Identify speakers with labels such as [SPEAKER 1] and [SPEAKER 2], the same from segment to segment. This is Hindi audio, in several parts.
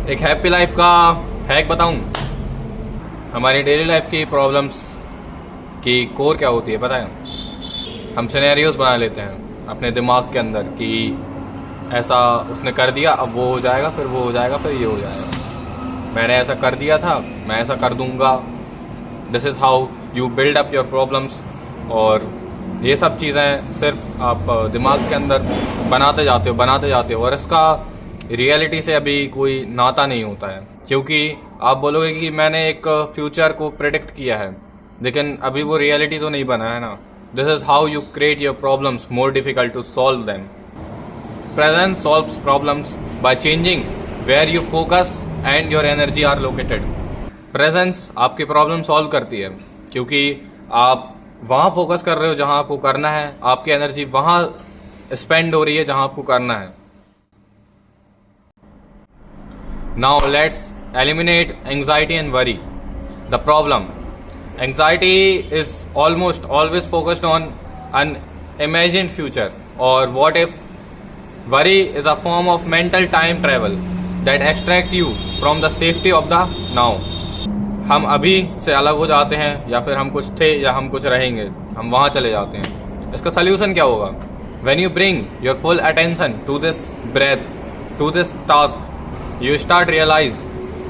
[SPEAKER 1] एक हैप्पी लाइफ का हैक बताऊं। हमारी डेली लाइफ की प्रॉब्लम्स की कोर क्या होती है पता है? हम सिनेरियोज बना लेते हैं अपने दिमाग के अंदर कि ऐसा उसने कर दिया, अब वो हो जाएगा, फिर वो हो जाएगा, फिर ये हो जाएगा। मैंने ऐसा कर दिया था, मैं ऐसा कर दूंगा। This is how you build up your problems. और ये सब चीज़ें सिर्फ आप दिमाग के अंदर बनाते जाते हो और इसका रियलिटी से अभी कोई नाता नहीं होता है। क्योंकि आप बोलोगे कि मैंने एक फ्यूचर को प्रेडिक्ट किया है, लेकिन अभी वो रियलिटी तो नहीं बना है ना। This is how you create your problems more difficult to solve them. Present solves problems by changing where you focus and your energy are located. Presence आपकी प्रॉब्लम सॉल्व करती है क्योंकि आप वहां फोकस कर रहे हो जहां आपको करना है, आपकी एनर्जी वहां स्पेंड हो रही है जहां आपको करना है। Now let's eliminate anxiety and worry. The problem. Anxiety is almost always focused on an imagined future or what if. Worry is a form of mental time travel that extracts you from the safety of the now. हम अभी से अलग हो जाते हैं या फिर हम कुछ थे या हम कुछ रहेंगे, हम वहाँ चले जाते हैं। इसका सल्यूशन क्या होगा? When you bring your full attention to this breath, to this task, you start realize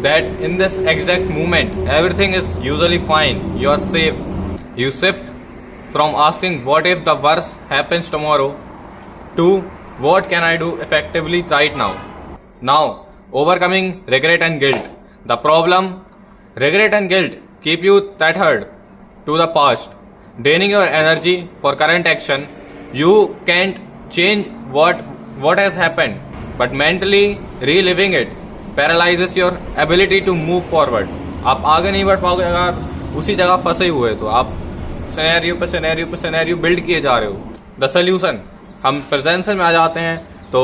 [SPEAKER 1] that in this exact moment everything is usually fine, you are safe. You shift from asking what if the worst happens tomorrow to what can I do effectively right now. Now overcoming regret and guilt. The problem, regret and guilt keep you tethered to the past, draining your energy for current action. You can't change what has happened, but mentally reliving it paralyzes your ability to move forward. आप आगे नहीं बढ़ पाओगे अगर उसी जगह फंसे हुए तो आप सिनेरियो बिल्ड किए जा रहे हो। द सोल्यूशन, हम प्रेजेंस में आ जाते हैं तो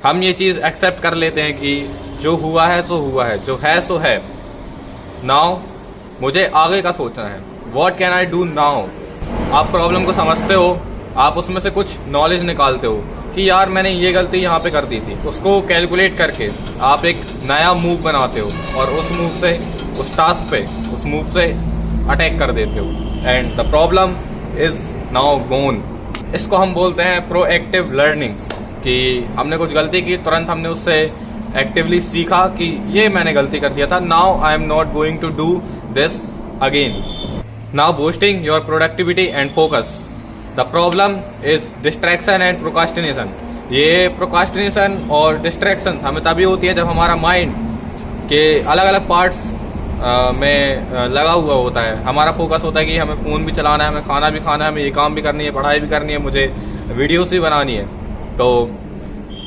[SPEAKER 1] हम ये चीज़ एक्सेप्ट कर लेते हैं कि जो हुआ है सो हुआ है, जो है सो है। नाउ मुझे आगे का सोचना है। What can I do now. आप प्रॉब्लम को समझते हो, आप उसमें से कुछ नॉलेज निकालते हो कि यार मैंने ये गलती यहाँ पे कर दी थी, उसको कैलकुलेट करके आप एक नया मूव बनाते हो और उस मूव से, उस टास्क पे, उस मूव से अटैक कर देते हो and the problem is now gone. इसको हम बोलते हैं प्रोएक्टिव लर्निंग्स, कि हमने कुछ गलती की, तुरंत हमने उससे एक्टिवली सीखा कि ये मैंने गलती कर दिया था, now I am not going to do this again. Now boosting your productivity and focus. The problem is distraction and procrastination. ये प्रोकास्टिनेशन और डिस्ट्रैक्शन हमें तभी होती है जब हमारा माइंड के अलग अलग पार्ट्स में लगा हुआ होता है। हमारा फोकस होता है कि हमें फ़ोन भी चलाना है, हमें खाना भी खाना है, हमें ये काम भी करनी है, पढ़ाई भी करनी है, मुझे वीडियोस भी बनानी है। तो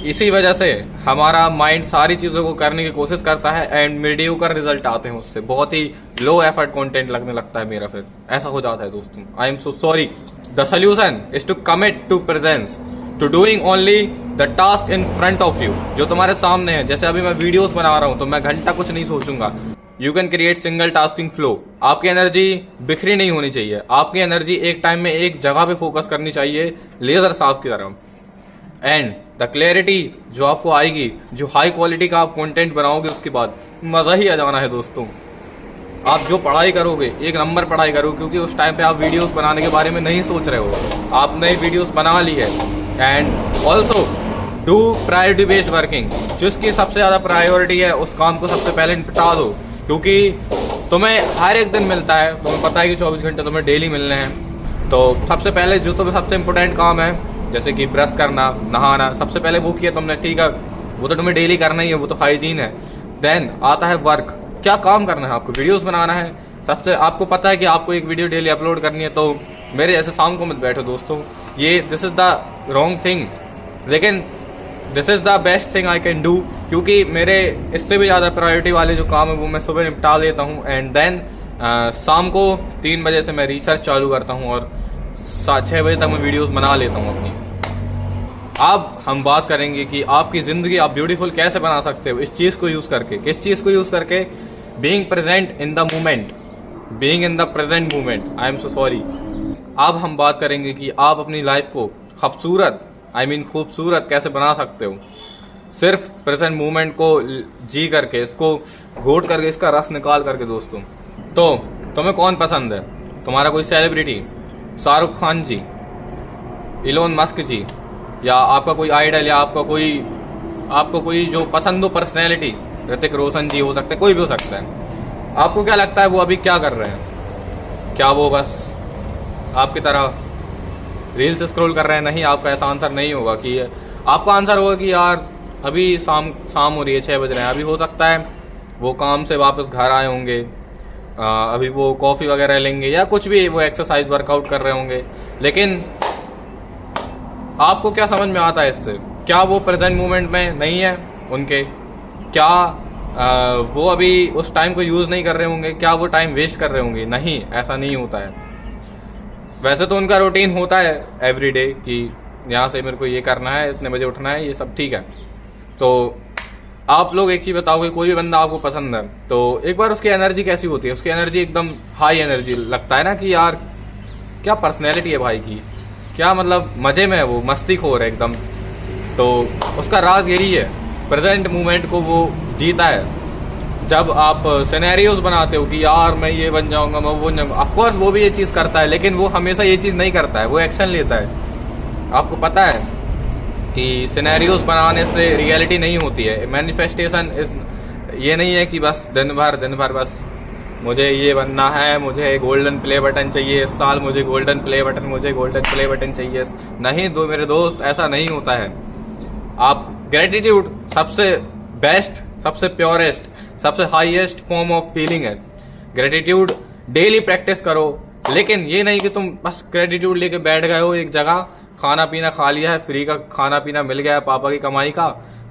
[SPEAKER 1] इसी वजह से हमारा माइंड सारी चीज़ों को करने की कोशिश करता है एंड मीडियोकर रिजल्ट आते हैं उससे। बहुत ही लो एफर्ट कंटेंट लगने लगता है मेरा, फिर ऐसा हो जाता है दोस्तों। I am so sorry. The solution is to commit to presence, to doing only the task in front of you, जो तुम्हारे सामने है। जैसे अभी मैं वीडियोस बना रहा हूँ तो मैं घंटा कुछ नहीं सोचूंगा। You can create single tasking flow. आपकी एनर्जी बिखरी नहीं होनी चाहिए, आपकी एनर्जी एक टाइम में एक जगह पे फोकस करनी चाहिए, लेजर साफ की तरह। एंड द क्लैरिटी जो आपको आएगी, जो हाई क्वालिटी का आप कंटेंट बनाओगे, उसके बाद मजा ही आ जाना है दोस्तों। आप जो पढ़ाई करोगे, एक नंबर पढ़ाई करोगे, क्योंकि उस टाइम पे आप वीडियोस बनाने के बारे में नहीं सोच रहे हो, आपने वीडियोस बना ली है। And also do priority based working. जिसकी सबसे ज़्यादा प्रायोरिटी है उस काम को सबसे पहले निपटा दो, क्योंकि तुम्हें हर एक दिन मिलता है, तुम्हें पता है कि 24 घंटे तुम्हें डेली मिलने हैं। तो सबसे पहले जो तुम्हें सबसे इंपॉर्टेंट काम है, जैसे कि ब्रश करना, नहाना, सबसे पहले वो किया तुमने, ठीक है, वो तो तुम्हें डेली करना ही है, वो तो हाइजीन है। देन आता है वर्क। क्या काम करना है आपको? वीडियोस बनाना है। सबसे आपको पता है कि आपको एक वीडियो डेली अपलोड करनी है, तो मेरे जैसे शाम को मत बैठो दोस्तों, ये this is the wrong thing. लेकिन this is the best thing I can do, क्योंकि मेरे इससे भी ज़्यादा प्रायोरिटी वाले जो काम है वो मैं सुबह निपटा लेता हूँ एंड देन शाम को 3 बजे से मैं रिसर्च चालू करता हूँ और 6 बजे तक मैं वीडियोस बना लेता हूँ अपनी। अब हम बात करेंगे कि आपकी ज़िंदगी आप ब्यूटीफुल कैसे बना सकते हो इस चीज़ को यूज़ करके। किस चीज़ को यूज़ करके? Being present in the moment, being in the present moment. I am so sorry. अब हम बात करेंगे कि आप अपनी लाइफ को खूबसूरत, खूबसूरत कैसे बना सकते हो। सिर्फ प्रेजेंट मोमेंट को जी करके, इसको घोट करके, इसका रस निकाल करके दोस्तों। तो तुम्हें कौन पसंद है? तुम्हारा कोई सेलिब्रिटी, शाहरुख खान जी, इलोन मस्क जी, या आपका कोई आइडल, या आपको कोई जो पसंद हो पर्सनैलिटी, ऋतिक रोशन जी हो सकते हैं, कोई भी हो सकता है। आपको क्या लगता है वो अभी क्या कर रहे हैं? क्या वो बस आपकी तरह रील्स स्क्रॉल कर रहे हैं? नहीं, आपका ऐसा आंसर नहीं होगा। कि आपका आंसर होगा कि यार अभी शाम हो रही है, 6 बज रहे हैं, अभी हो सकता है वो काम से वापस घर आए होंगे, अभी वो कॉफ़ी वगैरह लेंगे, या कुछ भी वो एक्सरसाइज वर्कआउट कर रहे होंगे। लेकिन आपको क्या समझ में आता है इससे? क्या वो प्रेजेंट मोमेंट में नहीं है उनके? क्या वो अभी उस टाइम को यूज़ नहीं कर रहे होंगे? क्या वो टाइम वेस्ट कर रहे होंगे? नहीं, ऐसा नहीं होता है। वैसे तो उनका रूटीन होता है एवरीडे कि यहाँ से मेरे को ये करना है, इतने बजे उठना है, ये सब ठीक है। तो आप लोग एक चीज़ बताओगे, कोई भी बंदा आपको पसंद है तो एक बार उसकी एनर्जी कैसी होती है? उसकी एनर्जी एकदम हाई एनर्जी, लगता है ना कि यार क्या पर्सनैलिटी है भाई की, क्या मतलब मज़े में है, वो मस्तीखोर है एकदम। तो उसका राज यही है, प्रेजेंट मोमेंट को वो जीता है। जब आप सिनेरियोज बनाते हो कि यार मैं ये बन जाऊंगा, मैं वो बन जाऊंगा, ऑफकोर्स वो भी ये चीज़ करता है, लेकिन वो हमेशा ये चीज़ नहीं करता है, वो एक्शन लेता है। आपको पता है कि सिनेरियोज बनाने से रियलिटी नहीं होती है। मैनिफेस्टेशन इस ये नहीं है कि बस दिन भर बस मुझे ये बनना है, मुझे गोल्डन प्ले बटन चाहिए इस साल, मुझे गोल्डन प्ले बटन चाहिए। नहीं दो मेरे दोस्त, ऐसा नहीं होता है। आप ग्रेटिट्यूड सबसे बेस्ट, सबसे प्योरेस्ट, सबसे हाईएस्ट फॉर्म ऑफ फीलिंग है। ग्रेटिट्यूड डेली प्रैक्टिस करो, लेकिन ये नहीं कि तुम बस ग्रेटिट्यूड लेके बैठ गए हो एक जगह, खाना पीना खा लिया है, फ्री का खाना पीना मिल गया है पापा की कमाई का,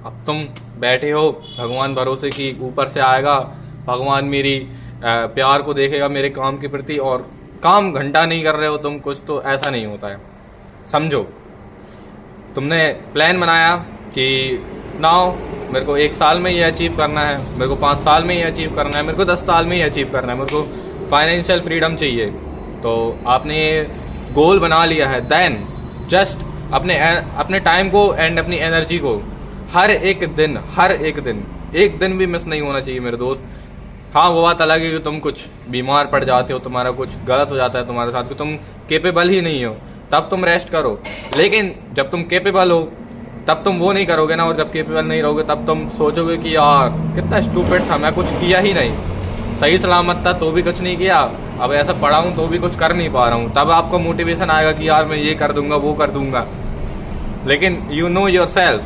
[SPEAKER 1] अब तुम बैठे हो भगवान भरोसे कि ऊपर से आएगा, भगवान मेरी प्यार को देखेगा मेरे काम के प्रति, और काम घंटा नहीं कर रहे हो तुम कुछ। तो ऐसा नहीं होता है। समझो, तुमने प्लान बनाया कि नाउ मेरे को 1 साल में ये अचीव करना है, मेरे को 5 साल में ये अचीव करना है, मेरे को 10 साल में ये अचीव करना है, मेरे को फाइनेंशियल फ्रीडम चाहिए। तो आपने ये गोल बना लिया है, देन जस्ट अपने टाइम को एंड अपनी एनर्जी को हर एक दिन एक दिन भी मिस नहीं होना चाहिए मेरे दोस्त। हाँ, वो बात अलग है कि तुम कुछ बीमार पड़ जाते हो, तुम्हारा कुछ गलत हो जाता है तुम्हारे साथ, कि तुम केपेबल ही नहीं हो, तब तुम रेस्ट करो। लेकिन जब तुम केपेबल हो तब तुम वो नहीं करोगे ना, और जब केपेबल नहीं रहोगे तब तुम सोचोगे कि यार कितना स्टूपिड था, मैं कुछ किया ही नहीं, सही सलामत था तो भी कुछ नहीं किया, अब ऐसा पढ़ा हूँ तो भी कुछ कर नहीं पा रहा हूँ। तब आपको मोटिवेशन आएगा कि यार मैं ये कर दूंगा, वो कर दूंगा। लेकिन यू नो योर सेल्फ,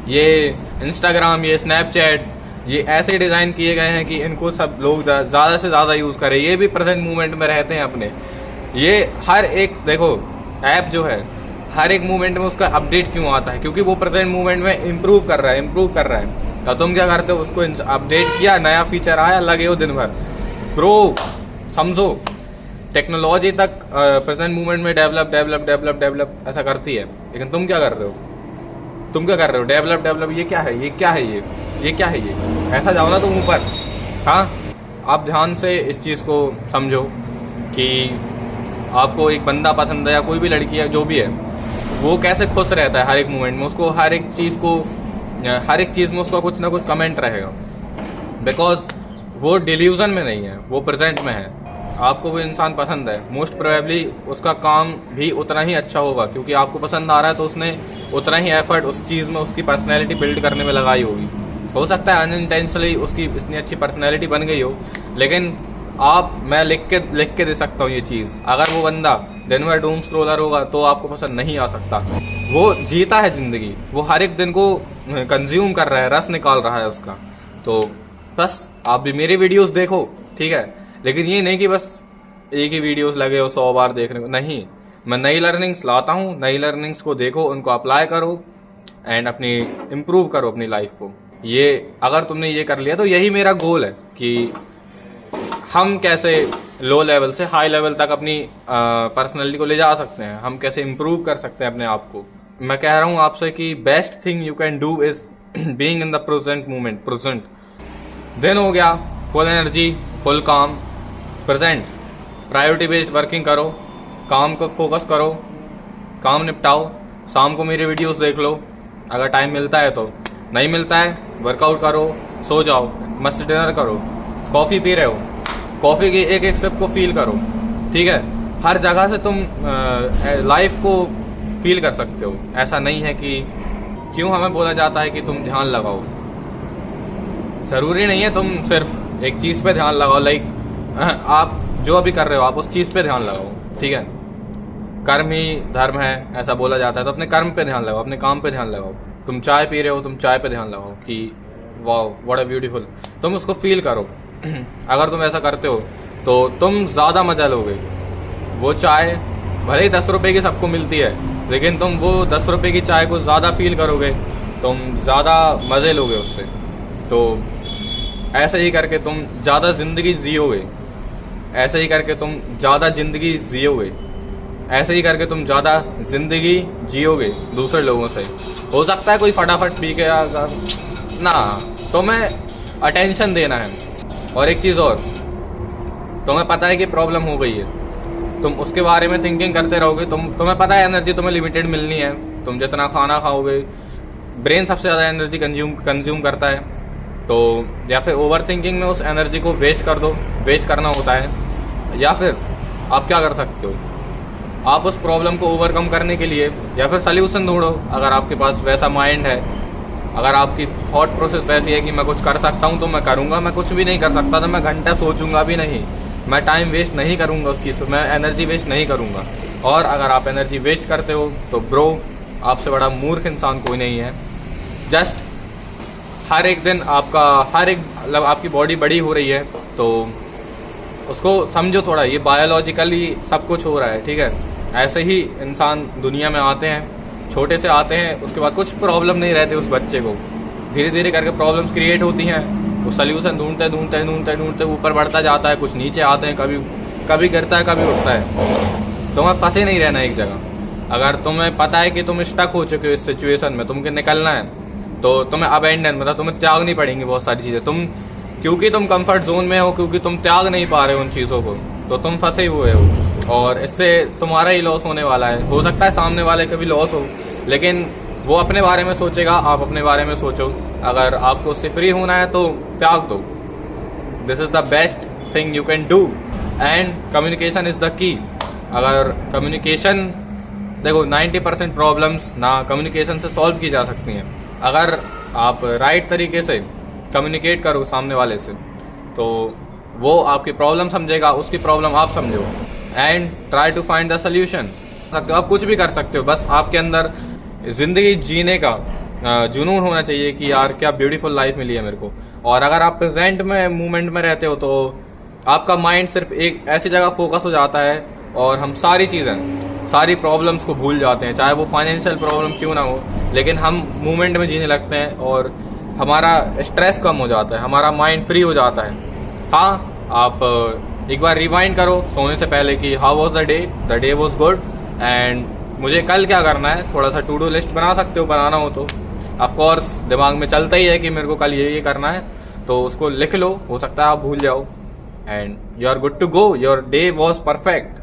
[SPEAKER 1] ये इंस्टाग्राम, ये स्नैपचैट, ये ऐसे डिज़ाइन किए गए हैं कि इनको सब लोग ज़्यादा से ज़्यादा यूज़ करें। ये भी प्रेजेंट मोमेंट में रहते हैं अपने। ये हर एक देखो ऐप जो है, हर एक मोमेंट में उसका अपडेट क्यों आता है? क्योंकि वो प्रेजेंट मोमेंट में इम्प्रूव कर रहा है। तो तुम क्या करते हो? उसको अपडेट किया, नया फीचर आया, लगे हो दिन भर। ब्रो समझो, टेक्नोलॉजी तक प्रेजेंट मोमेंट में डेवलप ऐसा करती है, लेकिन तुम क्या कर रहे हो? डेवलप, ये क्या है? ये ऐसा जाओ ना तुम ऊपर। हाँ, आप ध्यान से इस चीज़ को समझो कि आपको एक बंदा पसंद है या कोई भी लड़की है, जो भी है, वो कैसे खुश रहता है हर एक मोमेंट में। उसको हर एक चीज़ में उसका कुछ ना कुछ कमेंट रहेगा, बिकॉज वो डिल्यूजन में नहीं है, वो प्रेजेंट में है। आपको वो इंसान पसंद है, मोस्ट प्रोबेबली उसका काम भी उतना ही अच्छा होगा, क्योंकि आपको पसंद आ रहा है तो उसने उतना ही एफर्ट उस चीज़ में, उसकी पर्सनैलिटी बिल्ड करने में लगाई होगी। हो सकता है अनइंटेंशनली उसकी इतनी अच्छी पर्सनैलिटी बन गई हो, लेकिन मैं लिख के दे सकता हूँ ये चीज़, अगर वो बंदा दिन भर डूम स्क्रॉलर होगा तो आपको पसंद नहीं आ सकता। वो जीता है जिंदगी, वो हर एक दिन को कंज्यूम कर रहा है, रस निकाल रहा है उसका। तो बस आप भी मेरी वीडियोस देखो, ठीक है, लेकिन ये नहीं कि बस एक ही वीडियोस लगे हो 100 बार देखने को। नहीं, मैं नई लर्निंग्स लाता हूँ, नई लर्निंग्स को देखो, उनको अप्लाई करो एंड अपनी इम्प्रूव करो अपनी लाइफ को। ये अगर तुमने ये कर लिया तो यही मेरा गोल है कि हम कैसे लो लेवल से हाई लेवल तक अपनी पर्सनैलिटी को ले जा सकते हैं, हम कैसे इम्प्रूव कर सकते हैं अपने आप को। मैं कह रहा हूँ आपसे कि best thing you can do is being in the present moment. Present दिन हो गया, फुल एनर्जी, फुल काम, प्रेजेंट। प्रायोरिटी बेस्ड वर्किंग करो, काम को फोकस करो, काम निपटाओ। शाम को मेरी वीडियोस देख लो अगर टाइम मिलता है तो। नहीं मिलता है, वर्कआउट करो, सो जाओ, मस्त डिनर करो। कॉफी पी रहे हो, कॉफी की एक एक सिप को फील करो, ठीक है। हर जगह से तुम लाइफ को फील कर सकते हो। ऐसा नहीं है कि क्यों हमें बोला जाता है कि तुम ध्यान लगाओ, जरूरी नहीं है तुम सिर्फ एक चीज पे ध्यान लगाओ। लाइक आप जो अभी कर रहे हो आप उस चीज पे ध्यान लगाओ, ठीक है। कर्म ही धर्म है ऐसा बोला जाता है, तो अपने कर्म पे ध्यान लगाओ, अपने काम पे ध्यान लगाओ। तुम चाय पी रहे हो, तुम चाय पे ध्यान लगाओ कि वाओ व्हाट अ ब्यूटीफुल, तुम उसको फील करो। अगर तुम ऐसा करते हो तो तुम ज्यादा मजा लोगे। वो चाय भले ही 10 रुपए की सबको मिलती है, लेकिन तुम वो 10 रुपए की चाय को ज्यादा फील करोगे, तुम ज्यादा मजे लोगे उससे। तो ऐसे ही करके तुम ज्यादा जिंदगी जियोगे, ऐसे ही करके तुम ज्यादा जिंदगी जियोगे, ऐसे ही करके तुम ज्यादा जिंदगी जियोगे दूसरे लोगों से। हो सकता है कोई फटाफट पी के ना, तुम्हें अटेंशन देना है। और एक चीज और, तुम्हें पता है कि प्रॉब्लम हो गई है, तुम उसके बारे में थिंकिंग करते रहोगे। तुम्हें पता है एनर्जी तुम्हें लिमिटेड मिलनी है। तुम जितना खाना खाओगे, ब्रेन सबसे ज्यादा एनर्जी कंज्यूम करता है। तो या फिर ओवर थिंकिंग में उस एनर्जी को वेस्ट कर दो, वेस्ट करना होता है। या फिर आप क्या कर सकते हो, आप उस प्रॉब्लम को ओवरकम करने के लिए या फिर सोल्यूशन ढूंढो। अगर आपके पास वैसा माइंड है, अगर आपकी थॉट प्रोसेस वैसी है कि मैं कुछ कर सकता हूँ तो मैं करूंगा, मैं कुछ भी नहीं कर सकता तो मैं घंटा सोचूंगा भी नहीं, मैं टाइम वेस्ट नहीं करूंगा उस चीज़ पर, मैं एनर्जी वेस्ट नहीं करूंगा। और अगर आप एनर्जी वेस्ट करते हो तो ब्रो, आपसे बड़ा मूर्ख इंसान कोई नहीं है। जस्ट हर एक दिन मतलब आपकी बॉडी बड़ी हो रही है तो उसको समझो थोड़ा, ये बायोलॉजिकली सब कुछ हो रहा है, ठीक है। ऐसे ही इंसान दुनिया में आते हैं, छोटे से आते हैं, उसके बाद कुछ प्रॉब्लम नहीं रहती उस बच्चे को, धीरे धीरे करके प्रॉब्लम्स क्रिएट होती हैं। वो सोल्यूशन ढूंढते ऊपर बढ़ता जाता है, कुछ नीचे आते हैं, कभी गिरता है, कभी उठता है। तुम्हें फंसे नहीं रहना एक जगह। अगर तुम्हें पता है कि तुम स्टक हो चुके हो इस सिचुएशन में, तुमको निकलना है, तो तुम्हें अबेंडन मतलब तुम्हें त्यागनी पड़ेंगी बहुत सारी चीजें। क्योंकि तुम कंफर्ट जोन में हो, क्योंकि तुम त्याग नहीं पा रहे हो उन चीजों को, तो तुम फंसे हुए हो और इससे तुम्हारा ही लॉस होने वाला है। हो सकता है सामने वाले का भी लॉस हो, लेकिन वो अपने बारे में सोचेगा, आप अपने बारे में सोचो। अगर आपको उससे फ्री होना है तो त्याग दो। This is the best thing you can do and communication is the key. अगर कम्युनिकेशन, देखो 90% प्रॉब्लम्स ना कम्युनिकेशन से सॉल्व की जा सकती हैं। अगर आप राइट तरीके से कम्युनिकेट करो सामने वाले से, तो वो आपकी प्रॉब्लम समझेगा, उसकी प्रॉब्लम आप समझो, and try to find the solution. आप कुछ भी कर सकते हो, बस आपके अंदर जिंदगी जीने का जुनून होना चाहिए कि यार क्या ब्यूटीफुल लाइफ मिली है मेरे को। और अगर आप प्रेजेंट में मूवमेंट में रहते हो तो आपका माइंड सिर्फ एक ऐसी जगह फोकस हो जाता है और हम सारी चीजें, सारी प्रॉब्लम्स को भूल जाते हैं, चाहे वो फाइनेंशियल प्रॉब्लम क्यों ना हो, लेकिन हम मूवमेंट में जीने लगते हैं और हमारा स्ट्रेस कम हो जाता है, हमारा माइंड फ्री हो जाता है। हाँ, आप एक बार रिवाइंड करो सोने से पहले कि how was the day was good and मुझे कल क्या करना है। थोड़ा सा टू डू लिस्ट बना सकते हो, बनाना हो तो। ऑफ कोर्स दिमाग में चलता ही है कि मेरे को कल ये करना है, तो उसको लिख लो, हो सकता है आप भूल जाओ, and you are good to go, your day was perfect.